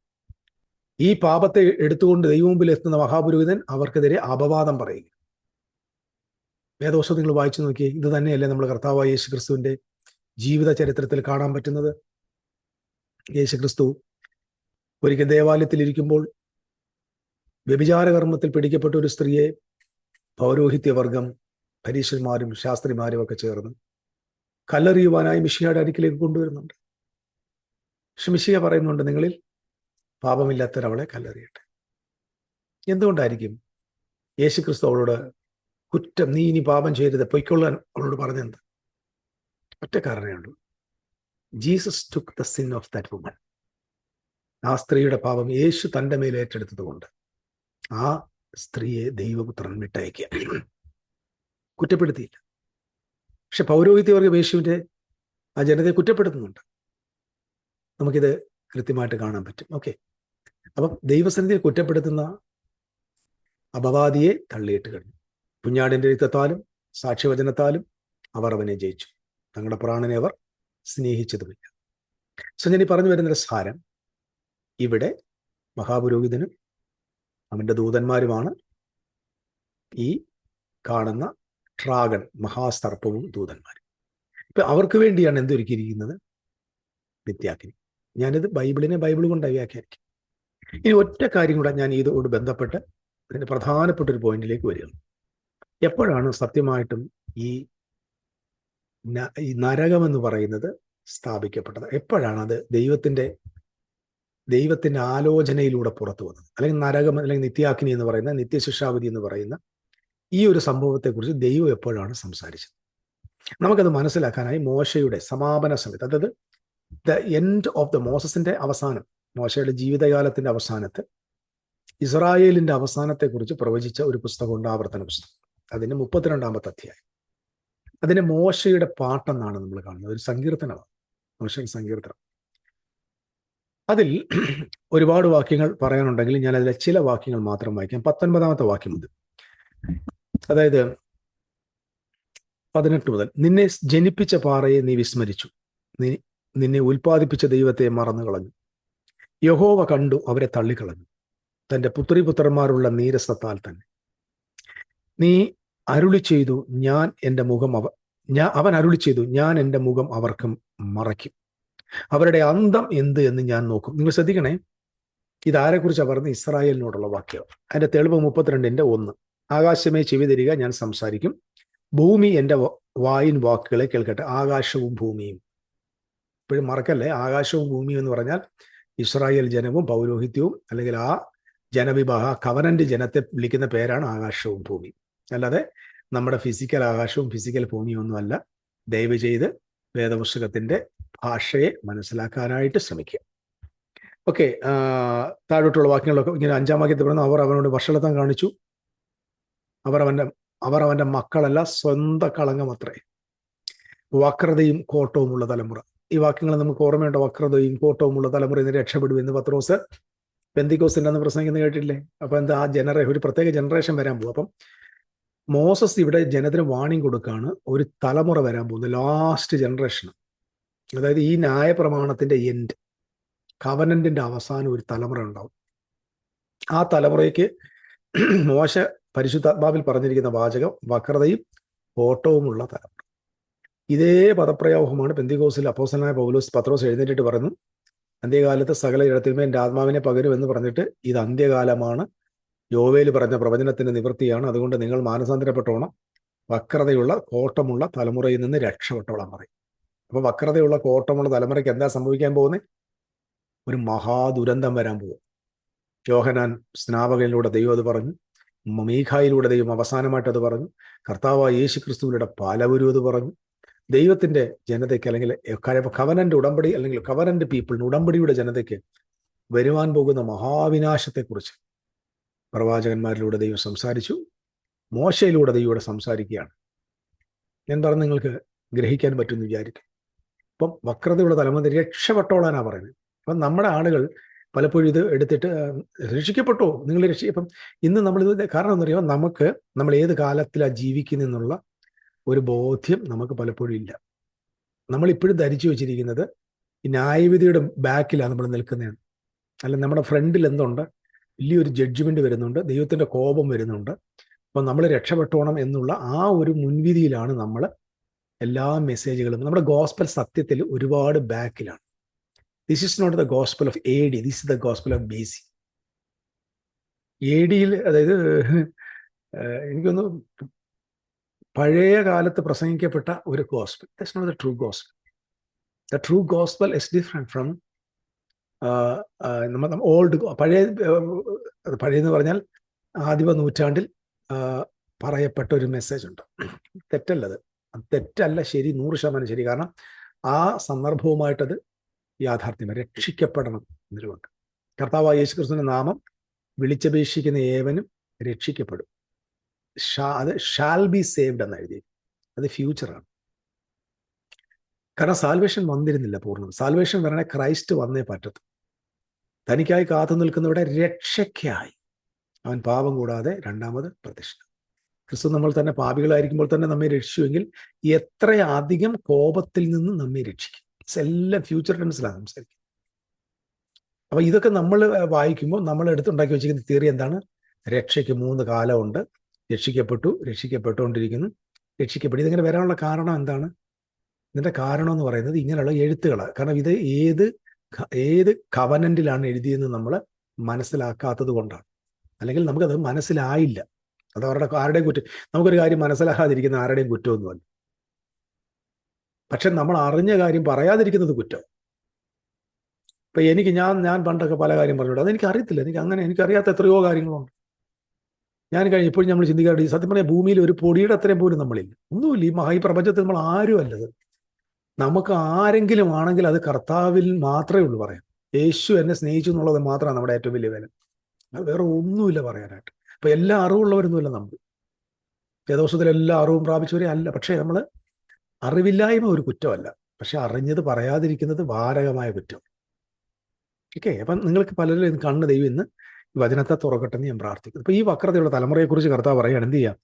A: ഈ പാപത്തെ എടുത്തുകൊണ്ട് ദൈവമുമ്പിൽ എത്തുന്ന മഹാപുരോഹിതൻ അവർക്കെതിരെ അപവാദം പറയുക. വേദവസ്തു നിങ്ങൾ വായിച്ചു നോക്കിയേ, ഇത് തന്നെയല്ലേ നമ്മൾ കർത്താവായ യേശുക്രിസ്തുവിന്റെ ജീവിത ചരിത്രത്തിൽ കാണാൻ പറ്റുന്നത്. യേശുക്രിസ്തു ഒരിക്കൽ ദേവാലയത്തിൽ ഇരിക്കുമ്പോൾ വ്യഭിചാരകർമ്മത്തിൽ പിടിക്കപ്പെട്ട ഒരു സ്ത്രീയെ പൗരോഹിത്യവർഗം, പരീശന്മാരും ശാസ്ത്രിമാരും ഒക്കെ ചേർന്ന് കല്ലെറിയുവാനായി മിശിഹയുടെ അടുക്കിലേക്ക് കൊണ്ടുവരുന്നുണ്ട്. പക്ഷെ മിശിഹ പറയുന്നുണ്ട്, നിങ്ങളിൽ പാപമില്ലാത്തവരവളെ കല്ലെറിയട്ടെ. എന്തുകൊണ്ടായിരിക്കും യേശുക്രിസ്തു അവളോട് കുറ്റം, നീ ഇനി പാപം ചെയ്യരുത്, പൊയ്ക്കൊള്ളാൻ അവളോട് പറഞ്ഞത്? ഒറ്റ കാരണമേ ഉള്ളൂ. Jesus took the sin of that woman. ആ സ്ത്രീയുടെ പാപം യേശു തൻ്റെ മേൽ ഏറ്റെടുത്തത് കൊണ്ട് ആ സ്ത്രീയെ ദൈവപുത്രൻ വിട്ടയക്കുക, കുറ്റപ്പെടുത്തിയില്ല. പക്ഷെ പൗരോഹിത്യവർഗം യേശുവിൻ്റെ ആ ജനതയെ കുറ്റപ്പെടുത്തുന്നുണ്ട്. നമുക്കിത് കൃത്യമായിട്ട് കാണാൻ പറ്റും. ഓക്കെ, അപ്പം ദൈവസന്നിധിയെ കുറ്റപ്പെടുത്തുന്ന അപവാദിയെ തള്ളിയിട്ട് കഴിഞ്ഞു. കുഞ്ഞാടിൻ്റെ രക്തത്താലും സാക്ഷ്യവചനത്താലും അവർ അവനെ ജയിച്ചു. തങ്ങളുടെ പ്രാണനെ അവർ സ്നേഹിച്ചതുമില്ല. സോ ഞാൻ ഈ പറഞ്ഞു വരുന്നൊരു സാരം, ഇവിടെ മഹാപുരോഹിതനും അവൻ്റെ ദൂതന്മാരുമാണ് ഈ കാണുന്ന ഡ്രാഗൺ, മഹാസർപ്പവും ദൂതന്മാരും. ഇപ്പൊ അവർക്ക് വേണ്ടിയാണ് എന്തൊരുക്കിയിരിക്കുന്നത്? നിത്യാഗ്നി. ഞാനിത് ബൈബിൾ കൊണ്ടാണ് വ്യാഖ്യാനിക്കും. ഇനി ഒറ്റ കാര്യം കൂടെ ഞാൻ ഇതോട് ബന്ധപ്പെട്ട് അതിന് പ്രധാനപ്പെട്ട ഒരു പോയിന്റിലേക്ക് വരികയാണ്. എപ്പോഴാണ് സത്യമായിട്ടും ഈ നരകമെന്ന് പറയുന്നത് സ്ഥാപിക്കപ്പെട്ടത്? എപ്പോഴാണ് അത് ദൈവത്തിന്റെ ആലോചനയിലൂടെ പുറത്തു വന്നത്? അല്ലെങ്കിൽ നരകം, അല്ലെങ്കിൽ നിത്യാഗ്നി എന്ന് പറയുന്ന, നിത്യശിക്ഷാവിധി എന്ന് പറയുന്ന ഈ ഒരു സംഭവത്തെക്കുറിച്ച് ദൈവം എപ്പോഴാണ് സംസാരിച്ചത്? നമുക്കത് മനസ്സിലാക്കാനായി മോശയുടെ സമാപന സമയത്ത്, അതായത് ദ എൻഡ് ഓഫ് ദ മോസസിന്റെ അവസാനം, മോശയുടെ ജീവിതകാലത്തിന്റെ അവസാനത്ത് ഇസ്രായേലിന്റെ അവസാനത്തെക്കുറിച്ച് പ്രവചിച്ച ഒരു പുസ്തകമുണ്ട്, ആവർത്തന പുസ്തകം. അതിന് 32-ാമത്തെ അധ്യായം. അതിന് മോശയുടെ പാട്ടെന്നാണ് നമ്മൾ കാണുന്നത്. ഒരു സങ്കീർത്തനമാണ്, മോശയുടെ സങ്കീർത്തനം. അതിൽ ഒരുപാട് വാക്യങ്ങൾ പറയാനുണ്ടെങ്കിൽ ഞാൻ അതിലെ ചില വാക്യങ്ങൾ മാത്രം വായിക്കാം. 19-ാമത്തെ വാക്യം മുതൽ, അതായത് 18 മുതൽ, നിന്നെ ജനിപ്പിച്ച പാറയെ നീ വിസ്മരിച്ചു, നിന്നെ ഉൽപ്പാദിപ്പിച്ച ദൈവത്തെ മറന്നു കളഞ്ഞു. യഹോവ കണ്ടു, അവരെ തള്ളിക്കളഞ്ഞു, തൻ്റെ പുത്രിപുത്രന്മാരുള്ള നീരസത്താൽ തന്നെ. നീ അരുളി ചെയ്തു, അവൻ അരുളി ചെയ്തു, ഞാൻ എൻ്റെ മുഖം അവർക്ക് മറയ്ക്കും, അവരുടെ അന്തം എന്ത് എന്ന് ഞാൻ നോക്കും. നിങ്ങൾ ശ്രദ്ധിക്കണേ, ഇതാരെക്കുറിച്ചാണ് പറഞ്ഞത്? ഇസ്രായേലിനോടുള്ള വാക്യം. അതിന്റെ തെളിവ് 32:1. ആകാശമേ ചെവി തരിക, ഞാൻ സംസാരിക്കും, ഭൂമി എൻ്റെ വായിൻ വാക്കുകളെ കേൾക്കട്ടെ. ആകാശവും ഭൂമിയും, ഇപ്പോഴും മറക്കല്ലേ, ആകാശവും ഭൂമിയും എന്ന് പറഞ്ഞാൽ ഇസ്രായേൽ ജനവും പൗരോഹിത്യവും, അല്ലെങ്കിൽ ആ ജനവിഭാഗ കവനന്റ് ജനത്തെ വിളിക്കുന്ന പേരാണ് ആകാശവും ഭൂമിയും. അല്ലാതെ നമ്മുടെ ഫിസിക്കൽ ആകാശവും ഫിസിക്കൽ ഭൂമിയും ഒന്നുമല്ല. ദയവ് ചെയ്ത് വേദപുസ്തകത്തിന്റെ ഭാഷയെ മനസ്സിലാക്കാനായിട്ട് ശ്രമിക്കുക. ഓക്കെ, താഴോട്ടുള്ള വാക്യങ്ങളൊക്കെ ഇങ്ങനെ 5-ാം വാക്യത്തിൽ പറയുന്നു, അവർ അവനോട് വഷളത്വം കാണിച്ചു, അവർ അവന്റെ മക്കളല്ല, സ്വന്തം കളങ്കം അത്രേ. വക്രതയും കോട്ടവുമുള്ള തലമുറ. ഈ വാക്യങ്ങൾ നമുക്ക് ഓർമ്മയുണ്ട്. വക്രതയും കോട്ടവുമുള്ള തലമുറ ഇന്ന് രക്ഷപ്പെടും എന്ന് പത്രോസ് പെന്തിക്കോസിന്റെ അന്ന് പ്രസംഗിക്കുന്നത് കേട്ടില്ലേ? അപ്പൊ എന്താ, ആ ഒരു പ്രത്യേക ജനറേഷൻ വരാൻ പോകും. അപ്പം മോസസ് ഇവിടെ ജനത്തിന് വാണിംഗ് കൊടുക്കുകയാണ്, ഒരു തലമുറ വരാൻ പോകുന്നത്, ലാസ്റ്റ് ജനറേഷൻ. അതായത് ഈ ന്യായപ്രമാണത്തിന്റെ എൻഡ്, കവനന്റിന്റെ അവസാനം ഒരു തലമുറ ഉണ്ടാവും. ആ തലമുറയ്ക്ക് മോശ പരിശുദ്ധാത്മാവിൽ പറഞ്ഞിരിക്കുന്ന വാചകം വക്രതയും കോട്ടവുമുള്ള തലമുറ. ഇതേ പദപ്രയോഗമാണ് പെന്തിക്കോസിൽ അപ്പോസ്തലനായ പത്രോസ് എഴുന്നേറ്റിട്ട് പറഞ്ഞു, അന്ത്യകാലത്ത് സകല ഇടത്തിന്മേൽ എൻ്റെ ആത്മാവിനെ പകരും എന്ന് പറഞ്ഞിട്ട്, ഇത് അന്ത്യകാലമാണ്, യോവേൽ പറഞ്ഞ പ്രവചനത്തിന്റെ നിവൃത്തിയാണ്, അതുകൊണ്ട് നിങ്ങൾ മാനസാന്തരപ്പെട്ടോണം, വക്രതയുള്ള കോട്ടമുള്ള തലമുറയിൽ നിന്ന് രക്ഷപ്പെട്ടോളാൻ പറയും. അപ്പൊ വക്രതയുള്ള കോട്ടമുള്ള തലമുറയ്ക്ക് എന്താ സംഭവിക്കാൻ പോകുന്നത്? ഒരു മഹാദുരന്തം വരാൻ പോകും. യോഹന്നാൻ സ്നാപകനിലൂടെ ദൈവം അത് പറഞ്ഞു, മീഖായിലൂടെ ദൈവം അവസാനമായിട്ട് അത് പറഞ്ഞു, കർത്താവായ യേശു ക്രിസ്തുവിലൂടെ പലവരും അത് പറഞ്ഞു. ദൈവത്തിന്റെ ജനതയ്ക്ക്, അല്ലെങ്കിൽ കവനന്റ് ഉടമ്പടി, അല്ലെങ്കിൽ കവനന്റ് പീപ്പിളിന്, ഉടമ്പടിയുടെ ജനതയ്ക്ക് വരുവാൻ പോകുന്ന മഹാവിനാശത്തെക്കുറിച്ച് പ്രവാചകന്മാരിലൂടെ ദൈവം സംസാരിച്ചു. മോശയിലൂടെ ദൈവം സംസാരിക്കുകയാണ്. ഞാൻ പറഞ്ഞു, നിങ്ങൾക്ക് ഗ്രഹിക്കാൻ പറ്റുമെന്ന് വിചാരിക്കും. അപ്പം വക്രതയുള്ള തലമുറ രക്ഷപ്പെട്ടോളാനാണ് പറയുന്നത്. അപ്പം നമ്മുടെ ആളുകൾ പലപ്പോഴും ഇത് എടുത്തിട്ട് രക്ഷിക്കപ്പെട്ടോ, നിങ്ങൾ ഇപ്പം ഇന്ന് നമ്മളിത് കാരണം എന്ന് പറയുമ്പോൾ നമ്മൾ ഏത് കാലത്തിലാണ് ജീവിക്കുന്നെന്നുള്ള ഒരു ബോധ്യം നമുക്ക് പലപ്പോഴും ഇല്ല. നമ്മളിപ്പോഴും ധരിച്ചു വെച്ചിരിക്കുന്നത് ഈ ന്യായവിധിയുടെ ബാക്കിലാണ് നമ്മൾ നിൽക്കുന്നതാണ്. അല്ല, നമ്മുടെ ഫ്രണ്ടിൽ എന്തുണ്ട്? വലിയൊരു ജഡ്ജ്മെന്റ് വരുന്നുണ്ട്, ദൈവത്തിന്റെ കോപം വരുന്നുണ്ട്. അപ്പം നമ്മൾ രക്ഷപ്പെട്ടോണം എന്നുള്ള ആ ഒരു മുൻവിധിയിലാണ് നമ്മൾ എല്ലാ മെസ്സേജുകളും നമ്മുടെ ഗോസ്പൽ സത്യത്തിൽ ഒരുപാട് ബാക്കിലാണ്. This is not the gospel of AD, this is the gospel of BC. AD-യിൽ, അതായത് എനിക്കൊന്ന് പഴയ കാലത്ത് പ്രസംഗിക്കപ്പെട്ട ഒരു gospel, that's not the true gospel. The true gospel is different from നമ്മൾ ഓൾഡ്. പഴയെന്ന് പറഞ്ഞാൽ ആദിമ നൂറ്റാണ്ടിൽ പറയപ്പെട്ട ഒരു മെസ്സേജ് ഉണ്ട്. തെറ്റല്ലത്, തെറ്റല്ല, ശരി, 100% ശരി. കാരണം ആ സന്ദർഭവുമായിട്ടത് യാഥാർത്ഥ്യം, രക്ഷിക്കപ്പെടണം എന്നതുകൊണ്ട്. കർത്താവായ യേശുക്രിസ്തുവിന്റെ നാമം വിളിച്ചപേക്ഷിക്കുന്ന ഏവനും രക്ഷിക്കപ്പെടും. അത് ഷാൽ ബി സേവ്ഡ് എന്ന് എഴുതി, അത് ഫ്യൂച്ചറാണ്. കാരണം സാൽവേഷൻ വന്നിരുന്നില്ല പൂർണ്ണം. സാൽവേഷൻ വരണേ ക്രൈസ്റ്റ് വന്നേ പറ്റത്തു. തനിക്കായി കാത്തു നിൽക്കുന്നവരുടെ രക്ഷയ്ക്കായി അവൻ പാപം കൂടാതെ രണ്ടാമത് പ്രത്യക്ഷ. ക്രിസ്തു നമ്മൾ തന്നെ പാപികളായിരിക്കുമ്പോൾ തന്നെ നമ്മെ രക്ഷിച്ചുവെങ്കിൽ എത്രയധികം കോപത്തിൽ നിന്ന് നമ്മെ രക്ഷിക്കും. എല്ലാം ഫ്യൂച്ചർ ടെൻസിലാണ് സംസാരിക്കുന്നത്. അപ്പൊ ഇതൊക്കെ നമ്മൾ വായിക്കുമ്പോൾ നമ്മൾ എടുത്തുണ്ടാക്കി വെച്ചിരിക്കുന്ന തിയറി എന്താണ്? രക്ഷയ്ക്ക് 3 കാലമുണ്ട്. രക്ഷിക്കപ്പെട്ടു, രക്ഷിക്കപ്പെട്ടുകൊണ്ടിരിക്കുന്നു, രക്ഷിക്കപ്പെട്ടു. ഇതിങ്ങനെ വരാനുള്ള കാരണം എന്താണ്? ഇതിന്റെ കാരണം എന്ന് പറയുന്നത് ഇങ്ങനെയുള്ള എഴുത്തുകളാണ്. കാരണം ഇത് ഏത് കവനന്റിലാണ് എഴുതിയെന്ന് നമ്മൾ മനസ്സിലാക്കാത്തത് കൊണ്ടാണ്. അല്ലെങ്കിൽ നമുക്കത് മനസ്സിലായില്ല. അത് ആരുടെയും കുറ്റം. നമുക്കൊരു കാര്യം മനസ്സിലാകാതിരിക്കുന്ന ആരുടെയും കുറ്റമൊന്നുമല്ല. പക്ഷെ നമ്മൾ അറിഞ്ഞ കാര്യം പറയാതിരിക്കുന്നത് കുറ്റം. ഇപ്പൊ ഞാൻ പണ്ടൊക്കെ പല കാര്യം പറഞ്ഞിട്ടുണ്ട്, അതെനിക്ക് അറിയത്തില്ല. എനിക്കറിയാത്ത എത്രയോ കാര്യങ്ങളുണ്ട്. ഞാൻ ഇപ്പോഴും നമ്മൾ ചിന്തിക്കാറുണ്ട്, ഈ സത്യം പറഞ്ഞാൽ ഭൂമിയിൽ ഒരു പൊടിയുടെ അത്രയും പോലും നമ്മളില്ല, ഒന്നുമില്ല. ഈ മഹാപ്രപഞ്ചത്തിൽ നമ്മൾ ആരും അല്ലത്. നമുക്ക് ആരെങ്കിലും ആണെങ്കിൽ അത് കർത്താവിൽ മാത്രമേ ഉള്ളൂ പറയാം. യേശു എന്നെ സ്നേഹിച്ചു എന്നുള്ളത് മാത്രമാണ് നമ്മുടെ ഏറ്റവും വലിയ വില. അത് വേറെ ഒന്നുമില്ല പറയാനായിട്ട്. അപ്പൊ എല്ലാ അറിവുള്ളവരൊന്നുമില്ല നമ്മൾ. വേദോസത്തിൽ എല്ലാ അറിവും പ്രാപിച്ചവരെ അല്ല. പക്ഷേ നമ്മൾ അറിവില്ലായ്മ ഒരു കുറ്റമല്ല, പക്ഷെ അറിഞ്ഞത് പറയാതിരിക്കുന്നത് മാരകമായ കുറ്റം. ഓക്കെ, അപ്പം നിങ്ങൾക്ക് പലരും കണ്ണ് ദൈവം ഇന്ന് വചനത്തെ തുറക്കട്ടെന്ന് ഞാൻ പ്രാർത്ഥിക്കുന്നു. അപ്പൊ ഈ വക്രതയുള്ള തലമുറയെക്കുറിച്ച് കർത്താവ് പറയുകയാണ്, എന്ത് ചെയ്യാം?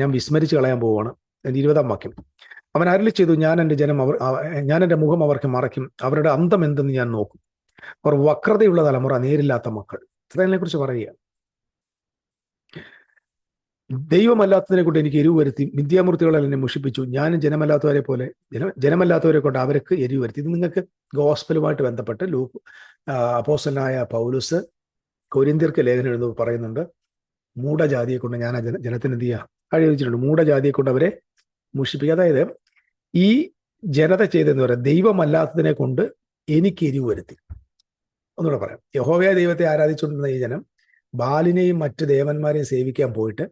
A: ഞാൻ വിസ്മരിച്ച് കളയാൻ പോവുകയാണ്. 20-ാം വാക്യം, അവൻ അരുളി ചെയ്തു, ഞാൻ എൻ്റെ മുഖം അവർക്ക് മറയ്ക്കും, അവരുടെ അന്തം എന്തെന്ന് ഞാൻ നോക്കും. അവർ വക്രതയുള്ള തലമുറ, നേരില്ലാത്ത മക്കൾ. ഇസ്രായേലിനെ കുറിച്ച് പറയുക, ദൈവമല്ലാത്തതിനെ കൊണ്ട് എനിക്ക് എരിവ് വരുത്തി, മിഥ്യാമൂർത്തികളെ എന്നെ മുഷിപ്പിച്ചു. ഞാനും ജനമല്ലാത്തവരെ കൊണ്ട് അവർക്ക് എരിവ് വരുത്തി. ഇത് നിങ്ങൾക്ക് ഗോസ്പലുമായിട്ട് ബന്ധപ്പെട്ട് അപ്പോസ്തലനായ പൗലോസ് കൊരിന്ത്യർക്ക് ലേഖനം എഴുതുമ്പോൾ പറയുന്നുണ്ട്, മൂഢജാതിയെ കൊണ്ട് ഞാൻ ആ ജനത്തിന് എന്ത് ചെയ്യുക കഴിച്ചിട്ടുണ്ട്, മൂഢജാതിയെ കൊണ്ട് അവരെ മുഷിപ്പിക്കുക. അതായത് ഈ ജനത ചെയ്തെന്ന് പറയാം, ദൈവമല്ലാത്തതിനെ കൊണ്ട് എനിക്ക് എരിവ് വരുത്തി. ഒന്നുകൂടെ പറയാം, യഹോവയായ ദൈവത്തെ ആരാധിച്ചുകൊണ്ടിരുന്ന ഈ ജനം ബാലിനെയും മറ്റ് ദേവന്മാരെയും സേവിക്കാൻ പോയിട്ട്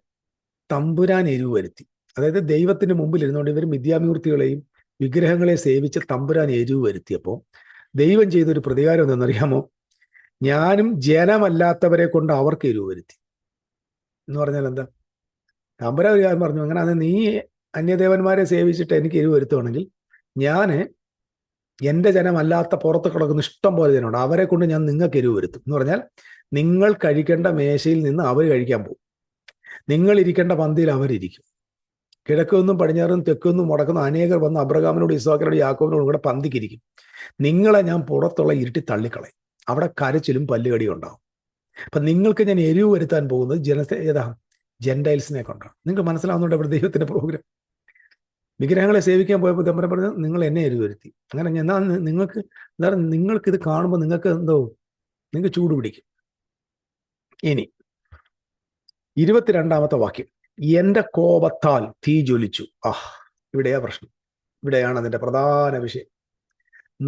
A: തമ്പുരാൻ എരിവ് വരുത്തി. അതായത് ദൈവത്തിന് മുമ്പിൽ ഇരുന്നുകൊണ്ട് ഇവർ മിഥ്യാമൂർത്തികളെയും വിഗ്രഹങ്ങളെ സേവിച്ച് തമ്പുരാൻ എരിവ് വരുത്തിയപ്പോൾ ദൈവം ചെയ്തൊരു പ്രതികാരം എന്തെന്നറിയാമോ? ഞാനും ജനമല്ലാത്തവരെ കൊണ്ട് അവർക്ക് എരിവ് വരുത്തി എന്ന് പറഞ്ഞാൽ എന്താ? തമ്പുരാൻ ഒരു കാര്യം പറഞ്ഞു, അങ്ങനെ അത് നീ അന്യദേവന്മാരെ സേവിച്ചിട്ട് എനിക്ക് എരിവ് വരുത്തുവാണെങ്കിൽ ഞാൻ എൻ്റെ ജനമല്ലാത്ത പുറത്ത് കിടക്കുന്ന ഇഷ്ടം പോലെ ജനമുണ്ട്, അവരെ കൊണ്ട് ഞാൻ നിങ്ങൾക്ക് എരിവ് വരുത്തും. എന്ന് പറഞ്ഞാൽ നിങ്ങൾ കഴിക്കേണ്ട മേശയിൽ നിന്ന് അവർ കഴിക്കാൻ പോകും, നിങ്ങൾ ഇരിക്കേണ്ട പന്തിയിൽ അവരിയ്ക്കും. കിഴക്കൊന്നും പടിഞ്ഞാറും തെക്കൊന്നും മുടക്കുന്ന അനേകർ വന്ന് അബ്രഹാമിനോട് ഇസ്ഹാക്കിനോട് യാക്കോബിനോടും കൂടെ പന്തിക്കിരിക്കും. നിങ്ങളെ ഞാൻ പുറത്തുള്ള ഇരുട്ടി തള്ളിക്കളയും, അവിടെ കരച്ചിലും പല്ലുകടിയും ഉണ്ടാവും. അപ്പൊ നിങ്ങൾക്ക് ഞാൻ എരിവ് വരുത്താൻ പോകുന്നത് ജെന്റൈൽസിനെ കൊണ്ടാണ്. നിങ്ങൾക്ക് മനസ്സിലാവുന്നുണ്ട് ഇവിടെ ദൈവത്തിന്റെ പ്രോഗ്രാം. വിഗ്രഹങ്ങളെ സേവിക്കാൻ പോയപ്പോൾ തമ്പുരാൻ പറഞ്ഞു, നിങ്ങൾ എന്നെ എരിവ് വരുത്തി. അങ്ങനെ നിങ്ങൾക്ക് ഇത് കാണുമ്പോൾ നിങ്ങൾക്ക് ചൂട് പിടിക്കും. ഇനി 22-ാമത്തെ വാക്യം, എന്റെ കോപത്താൽ തീ ജ്വലിച്ചു. ഇവിടെയാ പ്രശ്നം, ഇവിടെയാണ് അതിന്റെ പ്രധാന വിഷയം.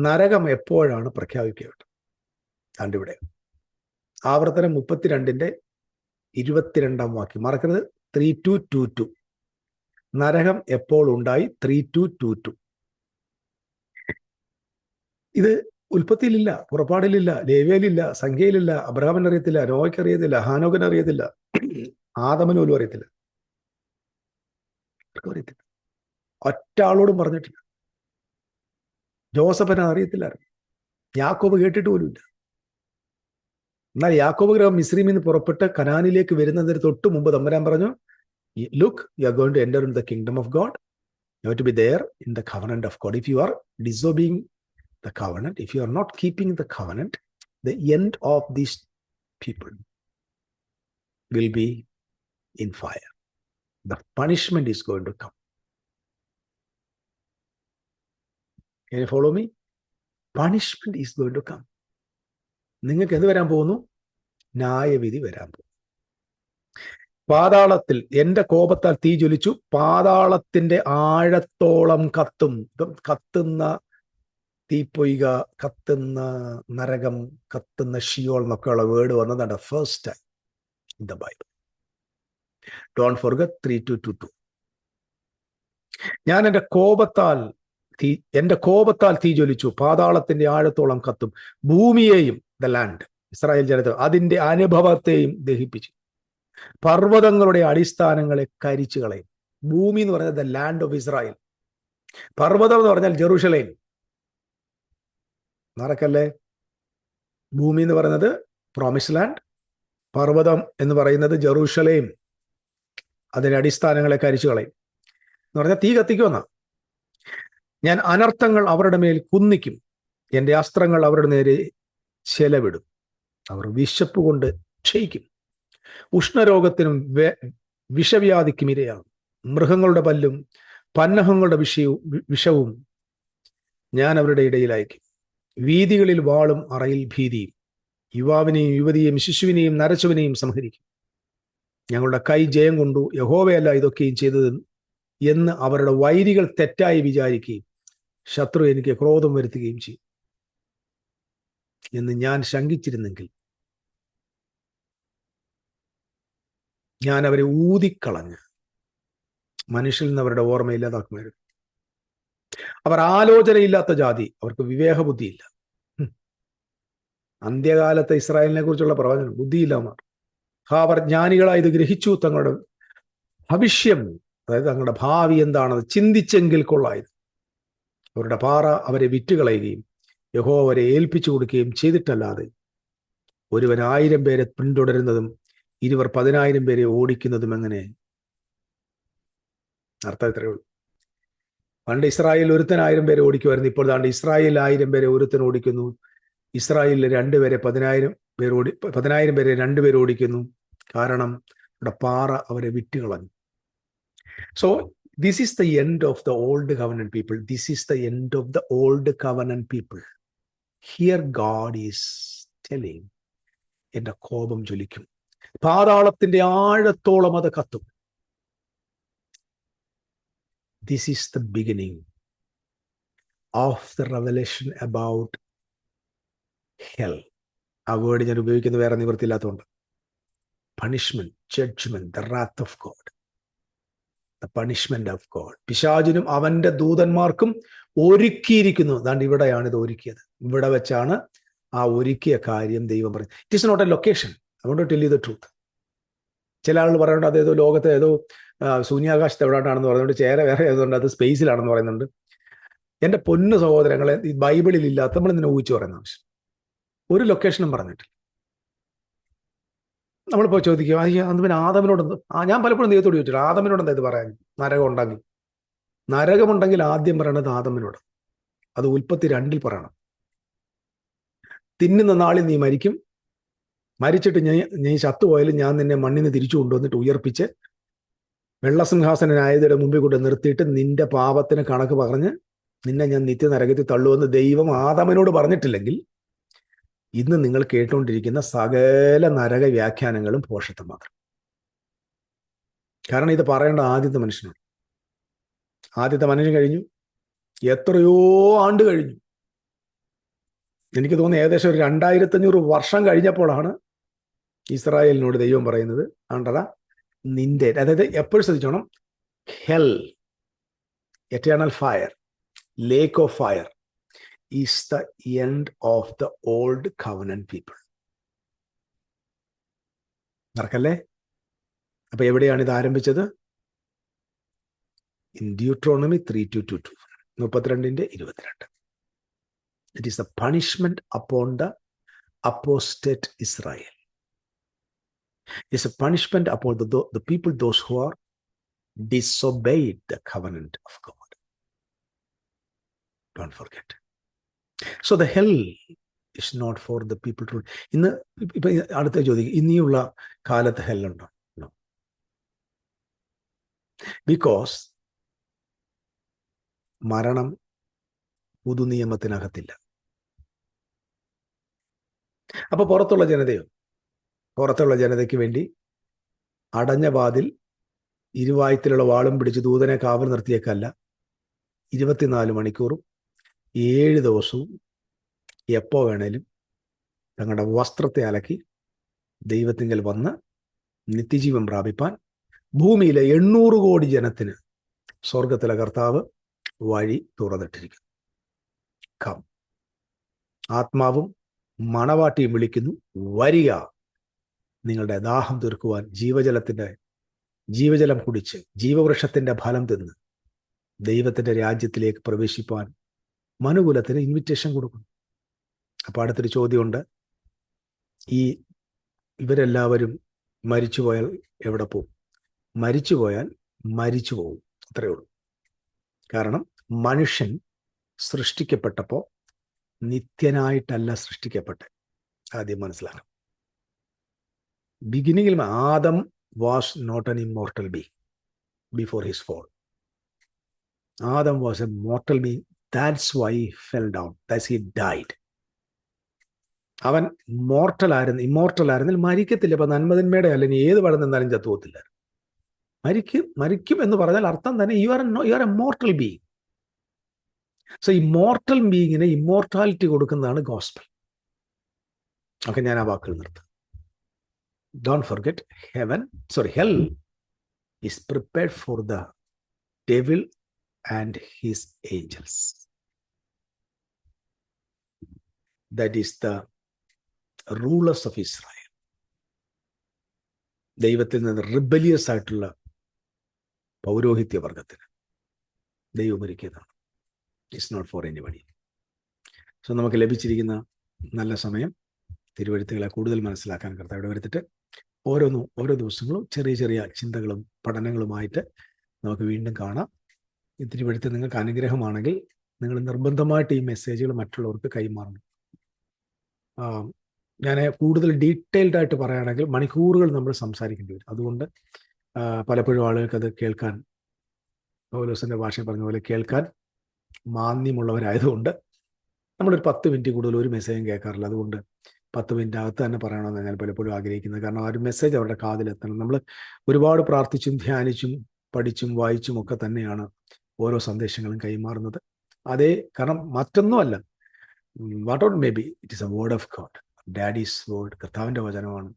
A: നരകം എപ്പോഴാണ് പ്രഖ്യാപിക്കപ്പെട്ടത്? കണ്ടിവിടെ ആവർത്തനം 32-ന്റെ 22-ാം വാക്യം, മറക്കരുത്. 3222 നരകം എപ്പോൾ ഉണ്ടായി? 3222. ഇത് ഉൽപ്പത്തിയിലില്ല, പുറപ്പാടിലില്ല, ലേവ്യയിലില്ല, സംഖ്യയിലില്ല, അബ്രഹാമിന് അറിയത്തില്ല, നോയ്ക്ക് അറിയത്തില്ല, ഹാനോക്കിന് അറിയത്തില്ല, ആദമിന് പോലും അറിയത്തില്ല. ഒറ്റ ആളോടും പറഞ്ഞിട്ടില്ല. ജോസഫിനെ അറിയത്തില്ലായിരുന്നു, യാക്കോബ് കേട്ടിട്ട് പോലുമില്ല. എന്നാൽ യാക്കോബ് ഗ്രഹം മിസ്രൈമിൽ നിന്ന് പുറപ്പെട്ട് കനാനിലേക്ക് വരുന്നതിന് തൊട്ട് മുമ്പ് തമ്പുരാൻ പറഞ്ഞു, look, you are going to enter into the kingdom of God. You have to be there in the covenant of God. If you are disobeying the covenant, if you are not keeping the covenant, the end of these people will be in fire. The punishment is going to come. Can you follow me? Punishment is going to come. നിങ്ങൾക്ക് എന്ത് വരാൻ പോകുന്നു? ന്യായവിധി വരാൻ പോകുന്നു. പാതാളത്തിൽ എന്റെ കോപത്താൽ തീ ജ്വലിച്ചു, പാതാളത്തിന്റെ ആഴത്തോളം കത്തും. ഇപ്പം കത്തുന്ന തീപ്പൊയ്ക, കത്തുന്ന നരകം, കത്തുന്ന ഷിയോൾ എന്നൊക്കെയുള്ള വേർഡ് വന്നതാണ് first time in the Bible. Don't forget 3:2-2. ഞാൻ എന്റെ കോപത്താൽ തീ ജ്വലിച്ചു, പാതാളത്തിന്റെ ആഴത്തോളം കത്തും, ഭൂമിയെയും, ദ ലാൻഡ്, ഇസ്രായേൽ ജനത, അതിന്റെ അനുഭവത്തെയും ദഹിപ്പിച്ചു, പർവ്വതങ്ങളുടെ അടിസ്ഥാനങ്ങളെ കരിച്ചു കളയും. ഭൂമി എന്ന് പറഞ്ഞാൽ ദ ലാൻഡ് ഓഫ് ഇസ്രായേൽ, പർവ്വതം എന്ന് പറഞ്ഞാൽ ജെറൂഷലേം. നടക്കല്ലേ? ഭൂമി എന്ന് പറയുന്നത് പ്രോമിസ് ലാൻഡ്, പർവ്വതം എന്ന് പറയുന്നത് ജെറൂഷലേം, അതിന്റെ അടിസ്ഥാനങ്ങളെ കരിച്ചു കളയും എന്ന് പറഞ്ഞാൽ തീ കത്തിക്കുമെന്ന. ഞാൻ അനർത്ഥങ്ങൾ അവരുടെ മേൽ കുന്നിക്കും, എന്റെ അസ്ത്രങ്ങൾ അവരുടെ നേരെ ചെലവിടും, അവർ വിശപ്പ് കൊണ്ട് ക്ഷയിക്കും, ഉഷ്ണരോഗത്തിനും വിഷവ്യാധിക്കും ഇരയാകും, മൃഗങ്ങളുടെ പല്ലും പന്നഹങ്ങളുടെ വിഷവും ഞാൻ അവരുടെ ഇടയിൽ അയക്കും, വീതികളിൽ വാളും അറയിൽ ഭീതിയും, യുവാവിനെയും യുവതിയെയും ശിശുവിനെയും നരച്ചവനെയും സംഹരിക്കും. ഞങ്ങളുടെ കൈ ജയം കൊണ്ടു, യഹോവയല്ല ഇതൊക്കെയും ചെയ്തത് എന്ന് അവരുടെ വൈരികൾ തെറ്റായി വിചാരിക്കുകയും ശത്രു എനിക്ക് ക്രോധം വരുത്തുകയും ചെയ്യും എന്ന് ഞാൻ ശങ്കിച്ചിരുന്നെങ്കിൽ ഞാൻ അവരെ ഊതിക്കളഞ്ഞ് മനുഷ്യരിൽ നിന്ന് അവരുടെ ഓർമ്മയില്ലാതാക്കുമായിരുന്നു. അവർ ആലോചനയില്ലാത്ത ജാതി, അവർക്ക് വിവേകബുദ്ധിയില്ല. അന്ത്യകാലത്തെ ഇസ്രായേലിനെ കുറിച്ചുള്ള പ്രവചനം, ബുദ്ധിയില്ലമാർ. അവർ ജ്ഞാനികളായി ഇത് ഗ്രഹിച്ചു, തങ്ങളുടെ ഭവിഷ്യം, അതായത് തങ്ങളുടെ ഭാവി എന്താണെന്ന് ചിന്തിച്ചെങ്കിൽ കൊള്ളായിരുന്നു. അവരുടെ പാറ അവരെ വിറ്റുകളയുകയും യഹോവ അവരെ ഏൽപ്പിച്ചു കൊടുക്കുകയും ചെയ്തിട്ടല്ലാതെ ഒരുവൻ 1000 പേരെ പിന്തുടരുന്നതും 10,000 പേരെ ഓടിക്കുന്നതും എങ്ങനെ? അർത്ഥം ഇത്രയേ ഉള്ളൂ. പണ്ട് ഇസ്രായേൽ ഒരുത്തൻ 1000 പേരെ ഓടിക്കുമായിരുന്നു. ഇപ്പോൾ ദാണ്ട് ഇസ്രായേൽ 1000 പേരെ ഒരുത്തൻ ഓടിക്കുന്നു. ഇസ്രായേലിൽ 2 പേരെ 10,000 പേരെ 2 പേര് ഓടിക്കുന്നു. കാരണം ഇവിടെ പാറ അവരെ വിറ്റുകളഞ്ഞു. So this is the end of the old covenant people. This is the end of the old covenant people. Here God is telling, എന്റെ കോപം ജ്വലിക്കും, പാതാളത്തിന്റെ ആഴത്തോളം അത് കത്തും. This is the beginning of the revelation about hell. ആ word ഞാൻ ഉപയോഗിക്കുന്നത് വേറെ നിവൃത്തിയില്ലാത്തതുകൊണ്ട്. Punishment, judgement, the wrath of God, the punishment of God. പിശാചിനും അവന്റെ ദൂതന്മാർക്കും ഒരുക്കിയിരിക്കുന്നു. അതാണ്ട് ഇവിടെയാണ് ഇത് ഒരുക്കിയത്. ഇവിടെ വെച്ചാണ് ആ ഒരുക്കിയ കാര്യം ദൈവം പറയും. It is not a location. I want to tell you the truth. ചില ആളുകൾ പറയുന്നുണ്ട് അതേതോ ലോകത്തെ ഏതോ ശൂന്യാകാശത്ത് എവിടെയാണെന്ന് പറയുന്നുണ്ട്, ചേര വേറെ ഏതുകൊണ്ട് അത് സ്പേസിലാണെന്ന് പറയുന്നുണ്ട്. എൻ്റെ പൊന്നു സഹോദരങ്ങളെ, ഈ ബൈബിളിൽ ഇല്ലാത്ത നമ്മൾ ഇതിനെ ഊഹിച്ചു പറയുന്ന ആവശ്യം. ഒരു ലൊക്കേഷനും പറഞ്ഞിട്ടില്ല. നമ്മളിപ്പോൾ ചോദിക്കുക, അന്ന് പിന്നെ ആദമിനോട് ഞാൻ പലപ്പോഴും ദൈവത്തോട് ചോദിച്ചിട്ട്, ആദമിനോട് എന്താ ഇത് പറയാൻ? നരകം ഉണ്ടെങ്കിൽ, നരകമുണ്ടെങ്കിൽ ആദ്യം പറയണത് ആദമിനോട്. അത് ഉൽപ്പത്തി 2 പറയണം. തിന്നുന്ന നാളിൽ നീ മരിക്കും, മരിച്ചിട്ട് നീ ചത്തുപോയാലും ഞാൻ നിന്നെ മണ്ണിന് തിരിച്ചു കൊണ്ടുവന്നിട്ട് ഉയർപ്പിച്ച് വെള്ളസിംഹാസനായതിയുടെ മുമ്പിൽ കൊണ്ട് നിർത്തിയിട്ട് നിന്റെ പാപത്തിന് കണക്ക് പറഞ്ഞ് നിന്നെ ഞാൻ നിത്യനരകത്തിൽ തള്ളുവെന്ന് ദൈവം ആദമിനോട് പറഞ്ഞിട്ടില്ലെങ്കിൽ ഇന്ന് നിങ്ങൾ കേട്ടുകൊണ്ടിരിക്കുന്ന സകല നരക വ്യാഖ്യാനങ്ങളും പോഷത്വം മാത്രം. കാരണം ഇത് പറയേണ്ട ആദ്യത്തെ മനുഷ്യനാണ്. ആദ്യത്തെ മനുഷ്യൻ കഴിഞ്ഞു, എത്രയോ ആണ്ട് കഴിഞ്ഞു. എനിക്ക് തോന്നുന്നു ഏകദേശം ഒരു 2500 വർഷം കഴിഞ്ഞപ്പോഴാണ് ഇസ്രായേലിനോട് ദൈവം പറയുന്നത്, ആണ്ടടാ നിന്റെ, അതായത് എപ്പോഴും ശ്രദ്ധിച്ചോണം, hell, eternal fire, lake of fire is the end of the old covenant people. നടക്കല്ലേ? അപ്പൊ എവിടെയാണ് ഇത് ആരംഭിച്ചത്? In Deuteronomy 3:2-2, 32:22. It is the punishment upon the apostate Israel. It's a punishment upon the people, those who are disobeyed the covenant of God. Don't forget. So the hell is not for the people to. ഇപ്പൊ അടുത്ത ചോദിക്കും, ഇനിയുള്ള കാലത്ത് ഹെല്ലുണ്ടോ? No. Because മരണം, പുതുനിയമത്തിനകത്തില്ല. അപ്പൊ പുറത്തുള്ള ജനതയ്ക്ക് വേണ്ടി അടഞ്ഞ വാതിൽ ഇരുവായത്തിലുള്ള വാളും പിടിച്ച് ദൂതനെ കാവൽ നിർത്തിയേക്കല്ല, 24 മണിക്കൂറും 7 ദിവസവും എപ്പോ വേണേലും തങ്ങളുടെ വസ്ത്രത്തെ അലക്കി ദൈവത്തിങ്കൽ വന്ന് നിത്യജീവൻ പ്രാപിപ്പാൻ ഭൂമിയിലെ 800 കോടി ജനത്തിന് സ്വർഗത്തിലെ കർത്താവ് വഴി തുറന്നിട്ടിരിക്കുന്നു. ആത്മാവും മണവാട്ടിയും വിളിക്കുന്നു, വരിക, നിങ്ങളുടെ ദാഹം തീർക്കുവാൻ ജീവജലം കുടിച്ച് ജീവവൃക്ഷത്തിന്റെ ഫലം തിന്ന് ദൈവത്തിന്റെ രാജ്യത്തിലേക്ക് പ്രവേശിപ്പാൻ മനുകുലത്തിന് ഇൻവിറ്റേഷൻ കൊടുക്കുന്നു. അപ്പൊ അടുത്തൊരു ചോദ്യമുണ്ട്, ഇവരെല്ലാവരും മരിച്ചുപോയാൽ എവിടെ പോകും? മരിച്ചുപോയാൽ മരിച്ചു പോകും, അത്രയേ ഉള്ളൂ. കാരണം മനുഷ്യൻ സൃഷ്ടിക്കപ്പെട്ടപ്പോൾ നിത്യനായിട്ടല്ല സൃഷ്ടിക്കപ്പെട്ടെ. ആദ്യം മനസ്സിലാക്കണം. ബിഗിനിങ്ങിൽ Adam was not an immortal being before his fall. Adam was a mortal being. That's why he fell down. That's he died. അവൻ ഇമ്മോർട്ടൽ ആയിരുന്നെങ്കിൽ മരിക്കത്തില്ല. ഇപ്പൊ നന്മതിന്മയുടെ അല്ലെങ്കിൽ ഏത് പടം നിന്നാലും ചത്തുപോകത്തില്ല. മരിക്കും എന്ന് പറഞ്ഞാൽ അർത്ഥം തന്നെ you are A mortal being. So ഈ മോർട്ടൽ ബീയിങ്ങിന് ഇമ്മോർട്ടാലിറ്റി കൊടുക്കുന്നതാണ് ഗോസ്പൽ. ഒക്കെ ഞാൻ ആ വാക്കുകൾ നിർത്താം. Don't forget, hell is prepared for the devil and his angels. That is the rulers of Israel. ദൈവത്തിൽ നിന്ന് റിബലിയസ് ആയിട്ടുള്ള പൗരോഹിത്യ വർഗത്തിന് ദൈവം ഒരുക്കിയതാണ്. It's not for anybody. So നമുക്ക് ലഭിച്ചിരിക്കുന്ന നല്ല സമയം തിരുവെഴുത്തുകളെ കൂടുതൽ മനസ്സിലാക്കാൻ കർത്താവ് വരുത്തിട്ട് ഓരോ ദിവസങ്ങളും ചെറിയ ചെറിയ ചിന്തകളും പഠനങ്ങളുമായിട്ട് നമുക്ക് വീണ്ടും കാണാം. ഈ തിരുവെഴുത്ത് നിങ്ങൾക്ക് അനുഗ്രഹമാണെങ്കിൽ നിങ്ങൾ നിർബന്ധമായിട്ട് ഈ മെസ്സേജുകൾ മറ്റുള്ളവർക്ക് കൈമാറണം. ഞാൻ കൂടുതൽ ഡീറ്റെയിൽഡ് ആയിട്ട് പറയുകയാണെങ്കിൽ മണിക്കൂറുകൾ നമ്മൾ സംസാരിക്കേണ്ടി വരും. അതുകൊണ്ട് പലപ്പോഴും ആളുകൾക്ക് അത് കേൾക്കാൻ, പൗലോസിന്റെ ഭാഷ പറഞ്ഞ പോലെ കേൾക്കാൻ മാന്യമുള്ളവരായതുകൊണ്ട് നമ്മളൊരു 10 മിനിറ്റ് കൂടുതൽ ഒരു മെസ്സേജും കേൾക്കാറില്ല. അതുകൊണ്ട് 10 മിനിറ്റ് അകത്ത് തന്നെ പറയണമെന്ന് ഞാൻ പലപ്പോഴും ആഗ്രഹിക്കുന്നത്. കാരണം ആ ഒരു മെസ്സേജ് അവരുടെ കാതിലെത്തണം. നമ്മൾ ഒരുപാട് പ്രാർത്ഥിച്ചും ധ്യാനിച്ചും പഠിച്ചും വായിച്ചും ഒക്കെ തന്നെയാണ് ഓരോ സന്ദേശങ്ങളും കൈമാറുന്നത്. കാരണം മറ്റൊന്നുമല്ല, what may be, it is A word of God, daddy's word, കർത്താവിൻ്റെ വചനമാണ്.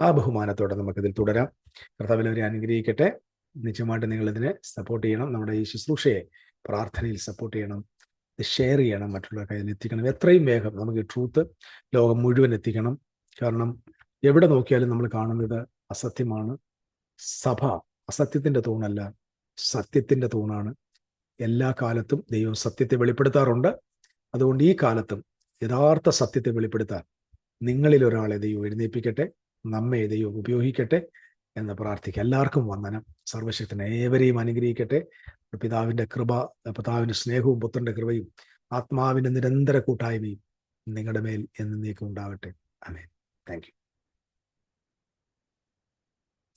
A: ആ ബഹുമാനത്തോടെ നമുക്കിതിൽ തുടരാം. കർത്താവിൽ അവരെ അനുഗ്രഹിക്കട്ടെ. നിശ്ചയമായിട്ട് നിങ്ങളിതിനെ സപ്പോർട്ട് ചെയ്യണം. നമ്മുടെ ഈ ശുശ്രൂഷയെ പ്രാർത്ഥനയിൽ സപ്പോർട്ട് ചെയ്യണം, ഷെയർ ചെയ്യണം, മറ്റുള്ള കയ്യിൽ എത്തിക്കണം. എത്രയും വേഗം നമുക്ക് ട്രൂത്ത് ലോകം മുഴുവൻ എത്തിക്കണം. കാരണം എവിടെ നോക്കിയാലും നമ്മൾ കാണുന്നത് അസത്യമാണ്. സഭ അസത്യത്തിൻ്റെ തൂണല്ല, സത്യത്തിൻ്റെ തൂണാണ്. എല്ലാ കാലത്തും ദൈവം സത്യത്തെ വെളിപ്പെടുത്താറുണ്ട്. അതുകൊണ്ട് ഈ കാലത്തും യഥാർത്ഥ സത്യത്തെ വെളിപ്പെടുത്താൻ നിങ്ങളിൽ ഒരാളെ ദൈവം എഴുന്നേൽപ്പിക്കട്ടെ, നമ്മെ ദൈവം ഉപയോഗിക്കട്ടെ എന്ന് പ്രാർത്ഥിക്കുക. എല്ലാവർക്കും വന്ദനം. സർവശക്തനെ ഏവരെയും അനുഗ്രഹിക്കട്ടെ. പിതാവിൻ്റെ കൃപ, പിതാവിൻ്റെ സ്നേഹവും പുത്രൻ്റെ കൃപയും ആത്മാവിൻ്റെ നിരന്തര കൂട്ടായ്മയും നിങ്ങളുടെ മേൽ എന്നേക്കും ഉണ്ടാവട്ടെ. ആമേൻ. Thank U.